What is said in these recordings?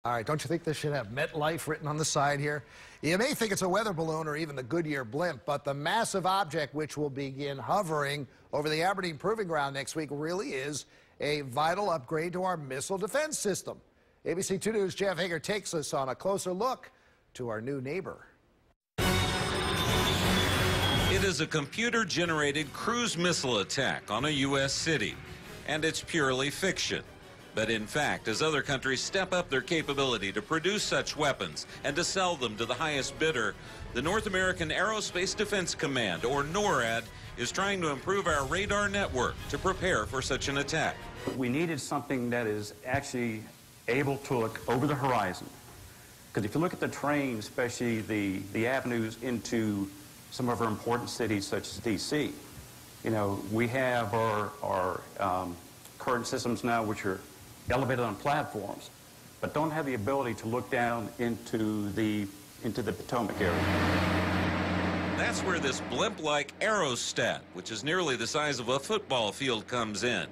All right, don't you think this should have MetLife written on the side here? You may think it's a weather balloon or even the Goodyear blimp, but the massive object which will begin hovering over the Aberdeen Proving Ground next week really is a vital upgrade to our missile defense system. ABC 2 News' Jeff Hager takes us on a closer look to our new neighbor. It is a computer-generated cruise missile attack on a U.S. city, and it's purely fiction. But in fact, as other countries step up their capability to produce such weapons and to sell them to the highest bidder, the North American Aerospace Defense Command, or NORAD, is trying to improve our radar network to prepare for such an attack. We needed something that is actually able to look over the horizon. Because if you look at the terrain, especially the avenues into some of our important cities such as D.C., you know, we have our current systems now which are elevated on platforms, but don't have the ability to look down into the Potomac area. That's where this blimp-like aerostat, which is nearly the size of a football field, comes in.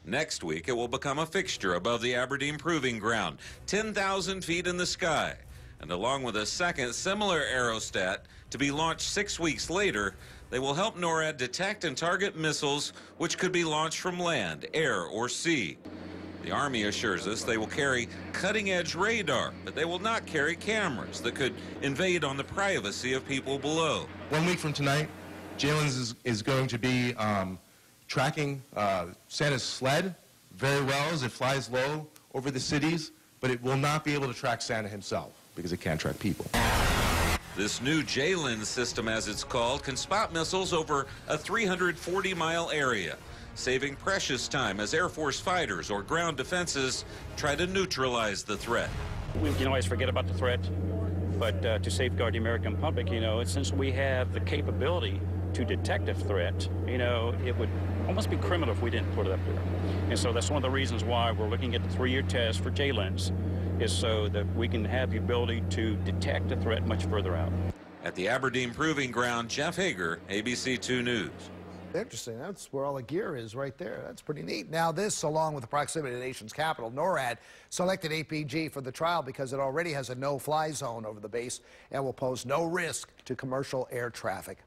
Next week, it will become a fixture above the Aberdeen Proving Ground, 10,000 feet in the sky. And along with a second similar aerostat to be launched 6 weeks later, they will help NORAD detect and target missiles which could be launched from land, air, or sea. The Army assures us they will carry cutting-edge radar, but they will not carry cameras that could invade on the privacy of people below. 1 week from tonight, Jalen's is going to be tracking Santa's sled very well as it flies low over the cities, but it will not be able to track Santa himself because it can't track people. This new Jalen system, as it's called, can spot missiles over a 340-mile area, saving precious time as Air Force fighters or ground defenses try to neutralize the threat. We can always forget about the threat, but to safeguard the American public, you know, since we have the capability to detect a threat, you know, it would almost be criminal if we didn't put it up there. And so that's one of the reasons why we're looking at the 3-year test for JLENS, is so that we can have the ability to detect a threat much further out. At the Aberdeen Proving Ground, Jeff Hager, ABC 2 News. Interesting. That's where all the gear is right there. That's pretty neat. Now this, along with the proximity to the nation's capital, NORAD selected APG for the trial because it already has a no-fly zone over the base and will pose no risk to commercial air traffic.